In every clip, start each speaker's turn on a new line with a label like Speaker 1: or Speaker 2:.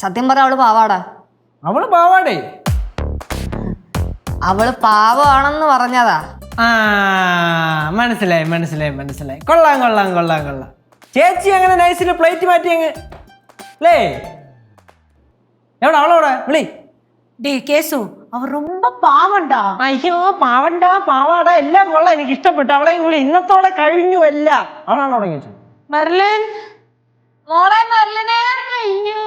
Speaker 1: സത്യം പറ അവള് പാവാടാ.
Speaker 2: അവള് പാവാടേ?
Speaker 1: അവള് പാവാണെന്ന് പറഞ്ഞതാ.
Speaker 2: മനസ്സിലായി മനസ്സിലായി മനസ്സിലായി. കൊള്ളാം കൊള്ളാം കൊള്ളാം കൊള്ളാം. ചേച്ചി അങ്ങനെ നൈസിൽ പ്ലേറ്റ് മാറ്റി അങ്ങ് അല്ലേ? എവിടെ അവളവിടെ വിളി.
Speaker 3: டே கேசு அவ ரொம்ப பாவண்டா.
Speaker 2: അയ്യോ പാവണ്ട പാവാട എല്ലാം കൊള്ളാം, എനിക്ക് ഇഷ്ടപ്പെട്ടു. അവളെ വിളി. ഇന്നത്തോടെ കഴിഞ്ഞു എല്ലാം. അവളാണ് തുടങ്ങി വെച്ചത്.
Speaker 3: മെർലിൻ മോളെ മെർലിനെ. അയ്യോ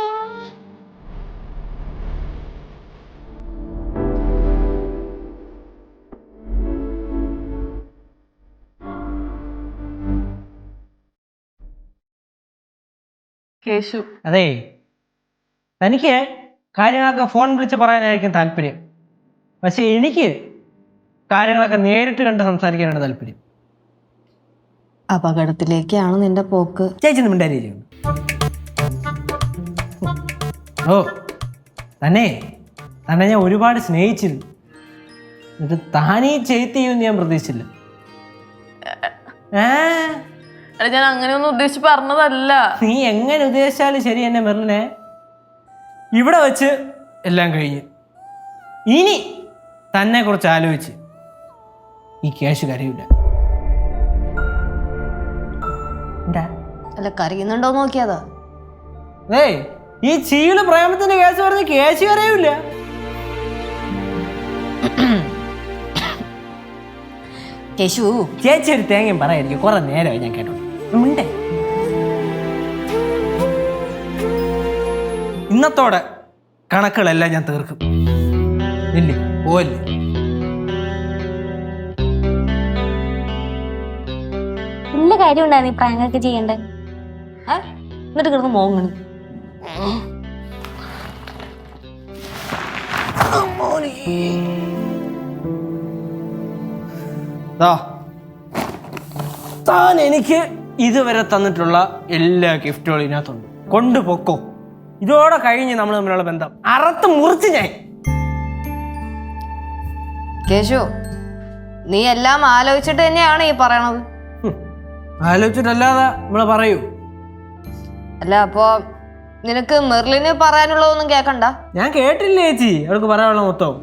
Speaker 4: കേശു,
Speaker 2: അതെ, തനിക്ക് കാര്യങ്ങളൊക്കെ ഫോൺ വിളിച്ച് പറയാനായിരിക്കും താല്പര്യം. പക്ഷെ എനിക്ക് കാര്യങ്ങളൊക്കെ നേരിട്ട് കണ്ട് സംസാരിക്കാനാണ് താല്പര്യം.
Speaker 1: അപകടത്തിലേക്കാണ് നിന്റെ പോക്ക്.
Speaker 2: ചേച്ചി മിണ്ടായിരിക്കും. ഓ തന്നെ തന്നെ ഞാൻ ഒരുപാട് സ്നേഹിച്ചിരുന്നു. എന്നിട്ട് താനീ ചെയ്തെയ്യുമെന്ന് ഞാൻ പ്രതീക്ഷിച്ചില്ല.
Speaker 4: ഞാൻ അങ്ങനെയൊന്നും ഉദ്ദേശിച്ച് പറഞ്ഞതല്ല.
Speaker 2: നീ എങ്ങനെ ഉദ്ദേശിച്ചാലും ശരി എന്നെ മെർലിനെ, ഇവിടെ വെച്ച് എല്ലാം കഴിഞ്ഞു. ഇനി തന്നെ കുറിച്ച് ആലോചിച്ച് ഈ ക്യാഷ് കരയില്ല.
Speaker 1: അല്ല കരയുന്നുണ്ടോ നോക്കിയതാ.
Speaker 2: അതേ ഈ ചീള് പ്രേമത്തിന്റെ കേസ് പറഞ്ഞ് ക്യാഷ് കരയൂല.
Speaker 1: കേശു
Speaker 2: ചേച്ചി ഒരു തേങ്ങയും പറയായിരിക്കും. കുറെ നേരമായി ഞാൻ കേട്ടോ. മിണ്ടേ. ഇന്നത്തോടെ കണക്കുകളെല്ലാം ഞാൻ തീർക്കും. ഇല്ലേ പോവല്ലേ?
Speaker 5: നല്ല കാര്യം ഉണ്ടായിരുന്നു ഈ പ്രാങ്കൊക്കെ ചെയ്യണ്ടേ.
Speaker 1: എന്നിട്ട് കിടന്ന് മോങ്ങണ്.
Speaker 2: താൻ എനിക്ക് ഇതുവരെ തന്നിട്ടുള്ള എല്ലാ ഗിഫ്റ്റുകളും ഇതിനകത്തുണ്ട്. കൊണ്ടുപൊക്കോ. ഇതോടെ കഴിഞ്ഞ് നമ്മൾ തമ്മിലുള്ള ബന്ധം അറുത്ത് മുറിച്ച് ഞാൻ.
Speaker 1: കേശു നീ എല്ലാം ആലോചിച്ചിട്ട് തന്നെയാണ് ഈ പറയണത്.
Speaker 2: ആലോചിച്ചിട്ടല്ലാതെ നമ്മളെ പറയൂ.
Speaker 1: അല്ല അപ്പൊ നിനക്ക് മെർലിന് പറയാനുള്ളതൊന്നും കേക്കണ്ട?
Speaker 2: ഞാൻ കേട്ടില്ലേ ചേച്ചി അവൾക്ക് പറയാനുള്ള മൊത്തം.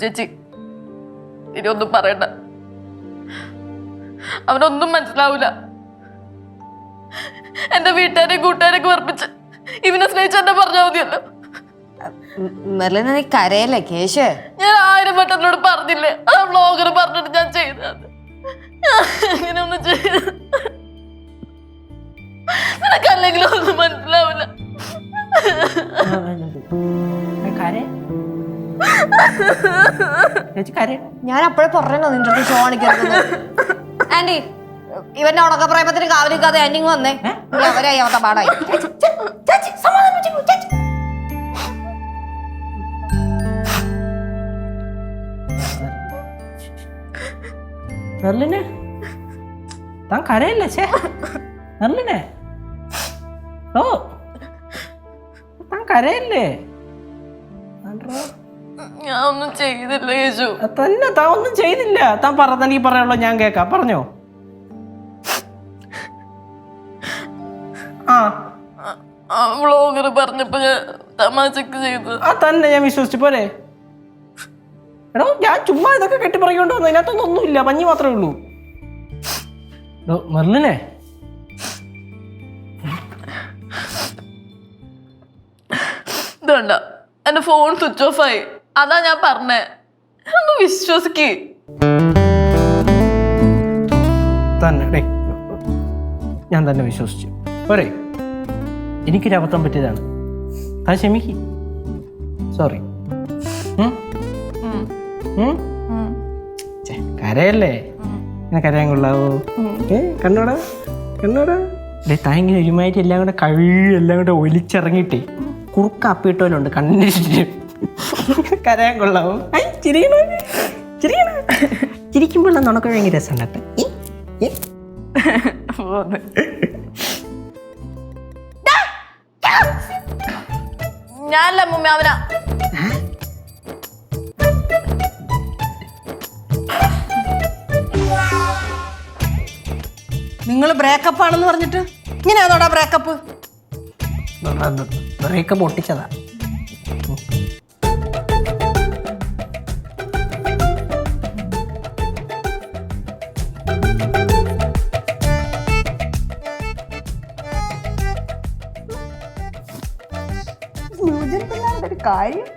Speaker 4: ചേച്ചി ഇനി ഒന്നും പറയണ്ട. അവനൊന്നും മനസ്സിലാവൂല. എന്റെ വീട്ടുകാരെയും കൂട്ടുകാരെയൊക്കെ വർപ്പിച്ച് ഇവനെ സ്നേഹിച്ച് എന്നെ പറഞ്ഞാൽ മതിയല്ലോ.
Speaker 1: മെർലിന് നീ കരയല്ലേ കേശു?
Speaker 4: ഞാൻ 1000 വട്ടം എന്നോട് പറഞ്ഞില്ലേ, ആ വ്ളോഗർ പറഞ്ഞിട്ട് ഞാൻ ചെയ്തത്. അങ്ങനെ ഒന്നും ചെയ്ത നിനക്കല്ലെങ്കിലും ഒന്നും മനസ്സിലാവില്ല.
Speaker 1: ഞാൻ അപ്പോഴേ പറഞ്ഞോ നിന്റെ അടുത്ത് ഷോ കാണിക്കരുത്. ആന്റി ഇവന്റെ ഉണക്ക പ്രേമത്തിന് കാവലിക്കാതെ ആന്റിങ് വന്നേ. അവരായി അവത്തെ പാടായി.
Speaker 2: മെർലിനെ താൻ കരയല്ലേ? ചേ മെർലിനെ, ഓ താൻ കരയല്ലേ?
Speaker 4: ഞാൻ ഒന്നും ചെയ്തില്ല കേശു.
Speaker 2: തന്നെ താൻ ഒന്നും ചെയ്തില്ല. താൻ പറ, തനിക്ക് പറയാനുള്ളൂ ഞാൻ കേൾക്കാം. പറഞ്ഞോ.
Speaker 4: ആ വ്ളോഗർ പറഞ്ഞപ്പോ ഞാൻ തമാശക്ക് ചെയ്തു.
Speaker 2: ആ തന്നെ ഞാൻ വിശ്വസിച്ചു പോരെ. എടോ ഞാൻ ചുമ്മാ ഇതൊക്കെ കെട്ടിപ്പറക്കൊണ്ട് വന്നു. ഇതിനകത്തൊന്നും ഒന്നുമില്ല, പഞ്ഞി മാത്രമേ ഉള്ളൂ. മെർലിനെ
Speaker 4: ഇതുണ്ട എന്റെ ഫോൺ സ്വിച്ച് ഓഫ് ആയി. അതാ ഞാൻ പറഞ്ഞേ, ഒന്ന് വിശ്വസിക്ക്.
Speaker 2: തന്നെ ഡേ ഞാൻ തന്നെ വിശ്വസിച്ചു പോരെ. എനിക്കൊരു അബദ്ധം പറ്റിയതാണ്. അത് ക്ഷമിക്ക്. സോറി. കരയല്ലേ? ഇങ്ങനെ കരയാൻ കൊള്ളാവോ? കണ്ണോടാ കണ്ണോടാ. ഡേ താങ്ങിനെ ഒരുമായിട്ട് എല്ലാം കൂടെ എല്ലാം കൂടെ ഒലിച്ചിറങ്ങിയിട്ടേ കുറുക്കാപ്പിട്ടോലുണ്ട് കണ്ണിന്. കരയാൻ കൊള്ളാവോ? ചിരിക്കണോ ചിരിക്കണോ? ചിരിക്കുമ്പോൾ നമുക്ക് ഭയങ്കര രസം കേട്ടോ.
Speaker 4: ഞാനല്ല മുമ്മ, അവനാ.
Speaker 3: നിങ്ങൾ ബ്രേക്കപ്പ് ആണെന്ന് പറഞ്ഞിട്ട് ഇങ്ങനെയാണോടാ ബ്രേക്കപ്പ്?
Speaker 2: ബ്രേക്ക് പൊട്ടിച്ചതാ.
Speaker 3: കാര്യം